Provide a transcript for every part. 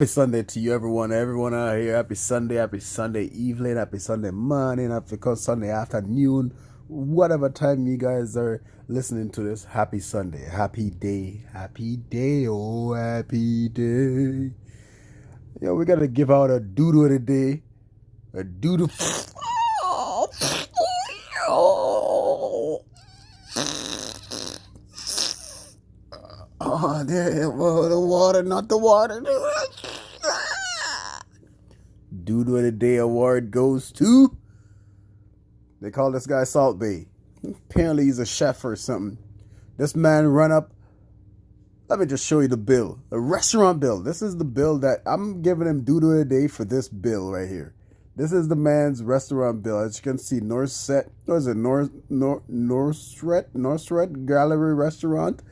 Happy Sunday to you, everyone out here. Happy Sunday evening, happy Sunday morning, happy Sunday afternoon, whatever time you guys are listening to this. Happy Sunday, happy day, oh, happy day. Yeah, we gotta give out a doodle of the day, a doodle. Oh, there, well, the water, not the water. Doodle of the Day award goes to. They call this guy Salt Bay. Apparently he's a chef or something. This man run up. Let me just show you the bill. The restaurant bill. This is the bill that I'm giving him Doodle of the Day for this bill right here. This is the man's restaurant bill. As you can see, Northset Gallery Restaurant.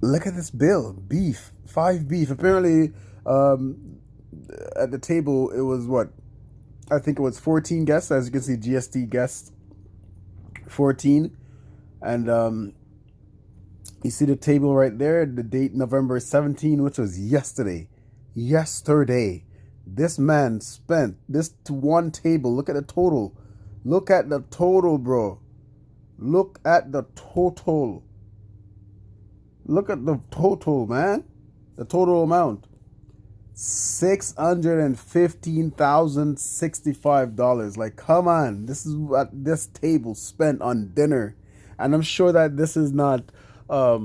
Look at this bill. Beef. 5 beef. Apparently, at the table, it was what? I think it was 14 guests. As you can see, GST guests 14. And you see the table right there. The date November 17, which was yesterday. Yesterday. This man spent this to one table. Look at the total. Look at the total, bro. Look at the total. Look at the total, man. The total amount. $615,065. Like, come on. This is what this table spent on dinner. And I'm sure that this is not a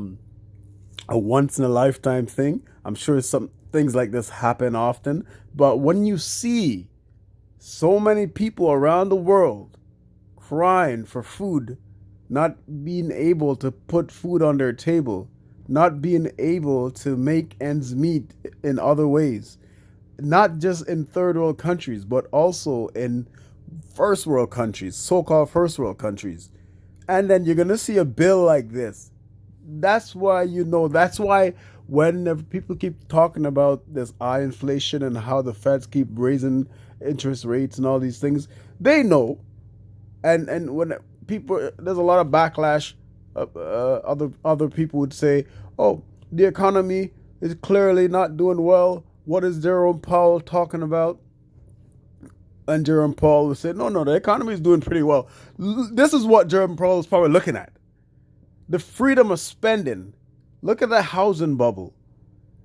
once in a lifetime thing. I'm sure some things like this happen often. But when you see so many people around the world crying for food, not being able to put food on their table, not being able to make ends meet in other ways, not just in third world countries, but also in first world countries, so-called first world countries. And then you're going to see a bill like this. That's why, that's why when people keep talking about this high inflation and how the feds keep raising interest rates and all these things, they know. And when people, there's a lot of backlash. Other people would say, "Oh, the economy is clearly not doing well. What is Jerome Powell talking about?" And Jerome Powell would say, "No, the economy is doing pretty well." This is what Jerome Powell is probably looking at: the freedom of spending. Look at the housing bubble,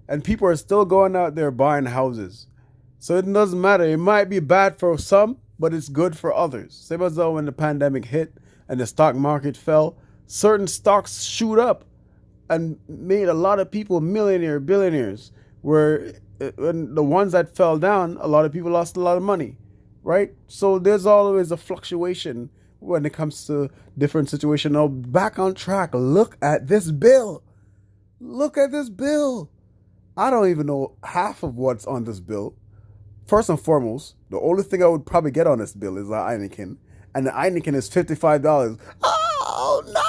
and people are still going out there buying houses. So it doesn't matter. It might be bad for some, but it's good for others. Same as though when the pandemic hit and the stock market fell, certain stocks shoot up and made a lot of people billionaires, where when the ones that fell down, a lot of people lost a lot of money, right? So there's always a fluctuation when it comes to different situations. Now, back on track. Look at this bill. Look at this bill. I don't even know half of what's on this bill. First and foremost, the only thing I would probably get on this bill is the Heineken. And the Heineken is $55. Oh, no.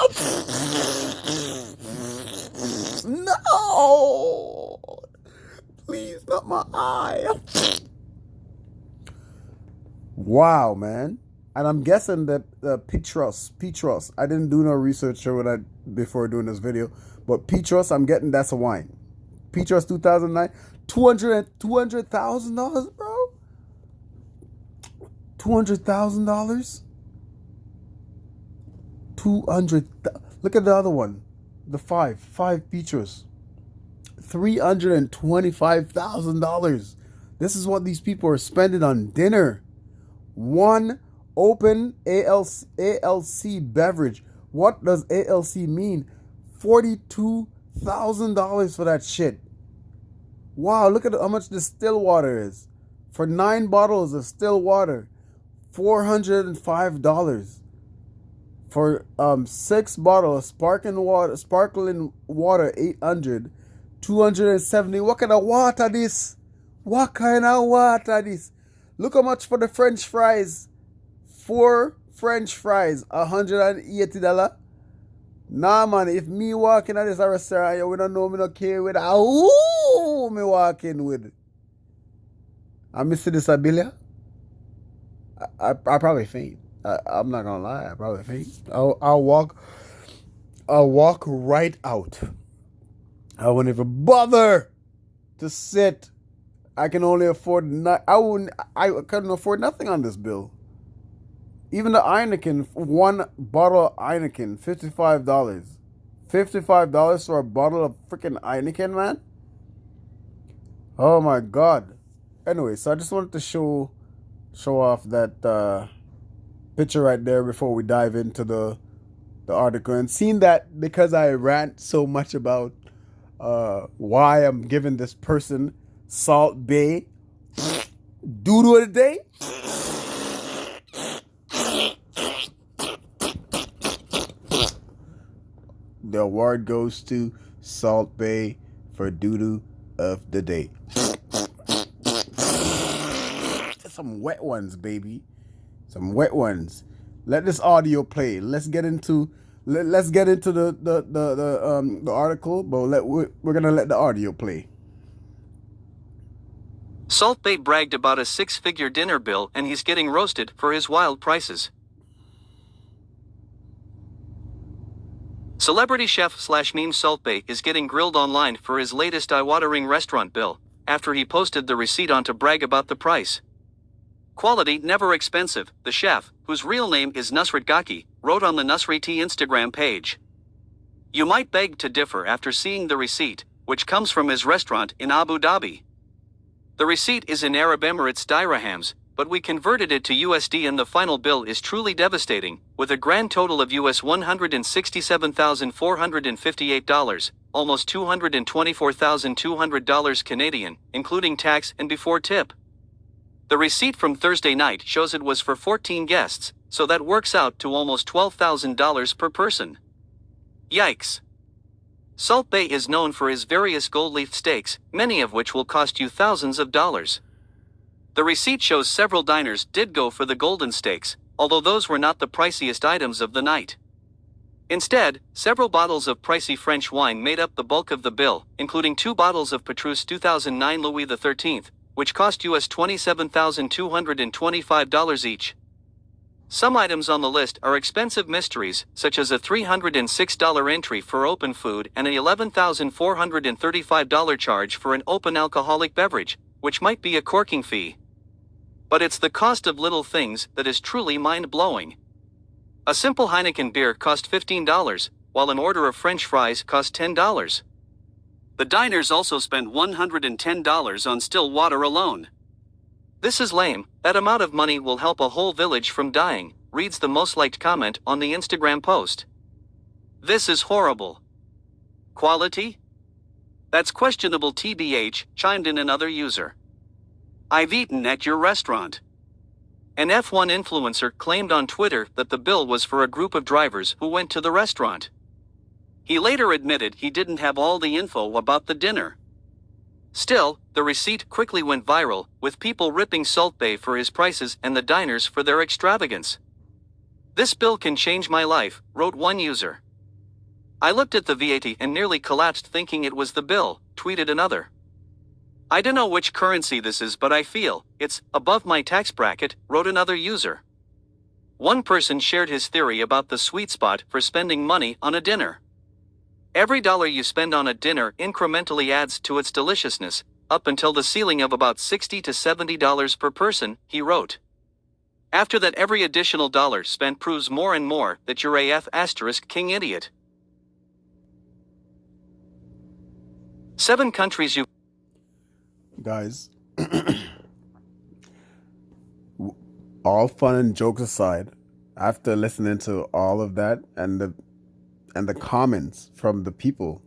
No. Please, not my eye. Wow, man. And I'm guessing that Petros, I didn't do no research before doing this video, but Petros, I'm getting that's a wine. Petros 2009, $200,000, bro. $200,000. 200. Look at the other one, the five Petros, $325,000. This is what these people are spending on dinner. One open ALC beverage. What does ALC mean? $42,000 for that shit. Wow, look at how much the still water is. For 9 bottles of still water, $405. For 6 bottles of sparkling water, 800. 270. What kind of water this? What kind of water this? Look how much for the French fries. 4 French fries, $180. Nah, man, if me walking at this restaurant, we don't know, me not care with who me walking with. I miss this ability. I probably faint. I'm not gonna lie, I probably faint. I'll walk right out. I wouldn't even bother to sit. I can only afford not. I wouldn't. I couldn't afford nothing on this bill. Even the Heineken, one bottle of Heineken, $55. $55 for a bottle of freaking Heineken, man. Oh my god. Anyway, so I just wanted to show off that picture right there before we dive into the article, and seeing that because I rant so much about why I'm giving this person Salt Bay Doodo of the day. The award goes to Salt Bay for Doodo of the day. Some wet ones, baby. Some wet ones. Let this audio play. Let's get into the article, but we're gonna let the audio play. Salt Bae bragged about a six-figure dinner bill and he's getting roasted for his wild prices. Celebrity chef/meme Salt Bae is getting grilled online for his latest eye-watering restaurant bill, after he posted the receipt on to brag about the price. Quality never expensive, the chef, whose real name is Nusrat Gaki, wrote on the Nusrat Instagram page. You might beg to differ after seeing the receipt, which comes from his restaurant in Abu Dhabi. The receipt is in Arab Emirates dirhams, but we converted it to USD and the final bill is truly devastating, with a grand total of US $167,458, almost $224,200 Canadian, including tax and before tip. The receipt from Thursday night shows it was for 14 guests, so that works out to almost $12,000 per person. Yikes. Salt Bae is known for his various gold leaf steaks, many of which will cost you thousands of dollars. The receipt shows several diners did go for the golden steaks, although those were not the priciest items of the night. Instead, several bottles of pricey French wine made up the bulk of the bill, including 2 bottles of Petrus 2009 Louis XIII, which cost US $27,225 each. Some items on the list are expensive mysteries, such as a $306 entry for open food and an $11,435 charge for an open alcoholic beverage, which might be a corking fee. But it's the cost of little things that is truly mind-blowing. A simple Heineken beer cost $15, while an order of French fries cost $10. The diners also spent $110 on still water alone. This is lame. That amount of money will help a whole village from dying, reads the most liked comment on the Instagram post. This is horrible. Quality? That's questionable TBH, chimed in another user. I've eaten at your restaurant. An F1 influencer claimed on Twitter that the bill was for a group of drivers who went to the restaurant. He later admitted he didn't have all the info about the dinner. Still, the receipt quickly went viral, with people ripping Salt Bae for his prices and the diners for their extravagance. This bill can change my life, wrote one user. I looked at the VAT and nearly collapsed thinking it was the bill, tweeted another. I don't know which currency this is, but I feel it's above my tax bracket, wrote another user. One person shared his theory about the sweet spot for spending money on a dinner. Every dollar you spend on a dinner incrementally adds to its deliciousness, up until the ceiling of about $60 to $70 per person, he wrote. After that, every additional dollar spent proves more and more that you're a *king idiot. 7 countries you... Guys, all fun and jokes aside, after listening to all of that and the comments from the people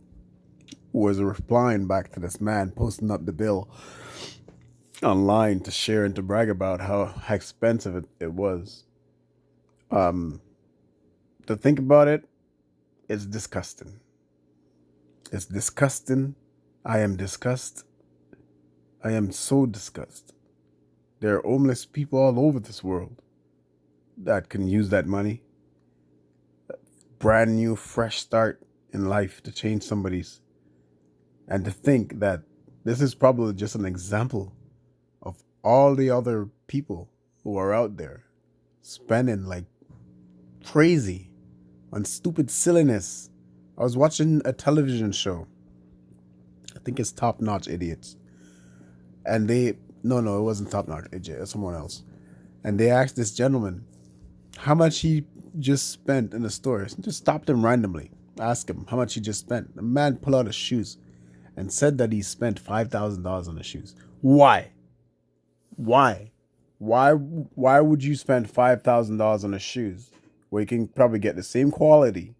who was replying back to this man posting up the bill online to share and to brag about how expensive it was. To think about it, it's disgusting. It's disgusting. I am disgusted. I am so disgusted. There are homeless people all over this world that can use that money. Brand new, fresh start in life to change somebody's. And to think that this is probably just an example of all the other people who are out there spending like crazy on stupid silliness. I was watching a television show think it's Top Notch Idiots. And they, no, it wasn't Top Notch Idiot. It's someone else. And they asked this gentleman how much he just spent in the store. Just stopped him randomly. Ask him how much he just spent. The man pulled out his shoes and said that he spent $5,000 on the shoes. Why? Why? Why would you spend $5,000 on the shoes where you can probably get the same quality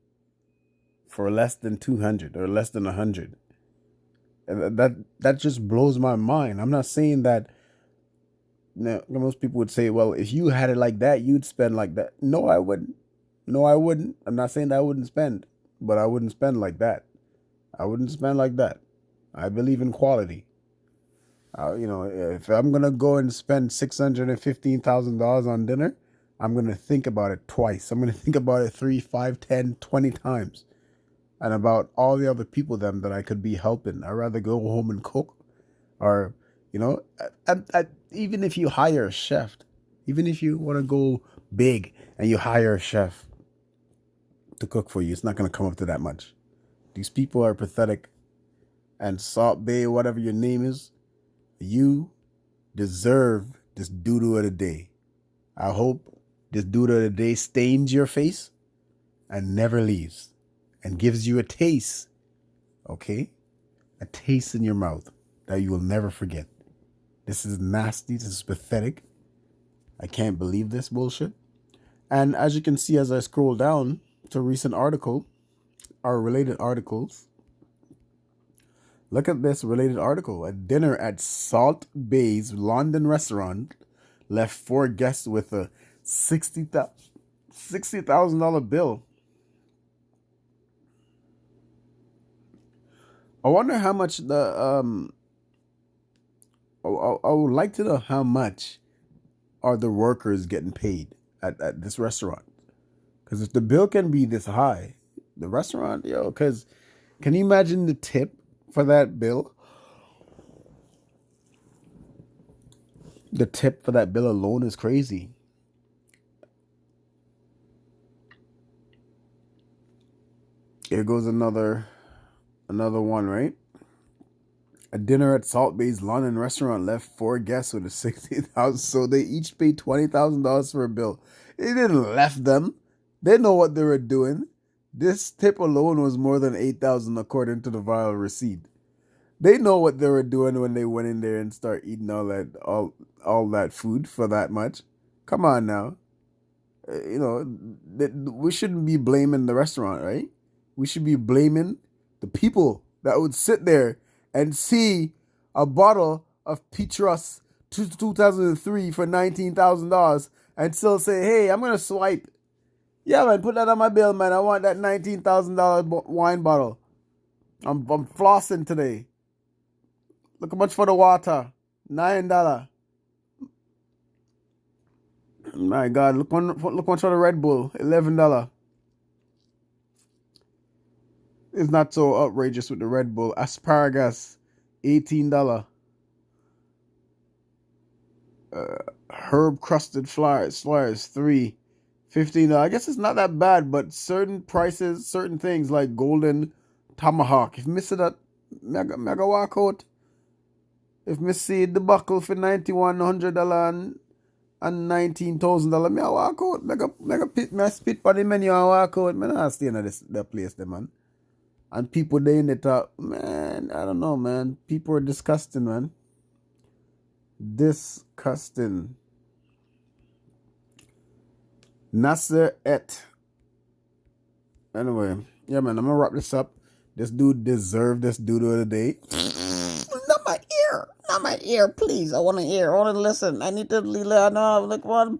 for less than 200 or less than 100? And that just blows my mind. I'm not saying that, most people would say, well, if you had it like that, you'd spend like that. No, I wouldn't. No, I wouldn't. I'm not saying that I wouldn't spend, but I wouldn't spend like that. I wouldn't spend like that. I believe in quality. If I'm going to go and spend $615,000 on dinner, I'm going to think about it twice. I'm going to think about it 3, 5, 10, 20 times. And about all the other people that I could be helping. I'd rather go home and cook. Or, even if you hire a chef, even if you want to go big and you hire a chef to cook for you, it's not going to come up to that much. These people are pathetic. And Salt Bay, whatever your name is, you deserve this Doodo of the day. I hope this Doodo of the day stains your face and never leaves and gives you a taste, okay? A taste in your mouth that you will never forget. This is nasty. This is pathetic. I can't believe this bullshit. And as you can see, as I scroll down to a recent article, or related articles, look at this related article. A dinner at Salt Bay's London restaurant left 4 guests with a $60,000 bill. I wonder how much I would like to know how much are the workers getting paid at this restaurant. Because if the bill can be this high, the restaurant, because can you imagine the tip for that bill? The tip for that bill alone is crazy. Here goes another one, right? A dinner at Salt Bay's London restaurant left 4 guests with a $60,000. So they each paid $20,000 for a bill. They didn't left them. They know what they were doing. This tip alone was more than $8,000 according to the viral receipt. They know what they were doing when they went in there and start eating all that food for that much. Come on now. We shouldn't be blaming the restaurant, right? We should be blaming the people that would sit there and see a bottle of Petrus 2003 for $19,000 and still say, hey, I'm going to swipe. Yeah, man, put that on my bill, man. I want that $19,000 wine bottle. I'm flossing today. Look how much for the water. $9. My God, look much for the Red Bull. $11. It's not so outrageous with the Red Bull. Asparagus, $18. Herb crusted flyers, $3. $15. I guess it's not that bad, but certain prices, certain things like golden tomahawk. If miss that, mega walk out. If me see the buckle for $9,100 and $19,000, me I walk out. Me spit on the menu and walk out. Me not stay in that place there, man. And people there in the top, man, I don't know, man. People are disgusting, man. Disgusting. Nasser et. Anyway, yeah, man, I'm gonna wrap this up. This dude deserved this Doodo of the day. Not my ear, please. I want to hear. I want to listen. I need to, like one.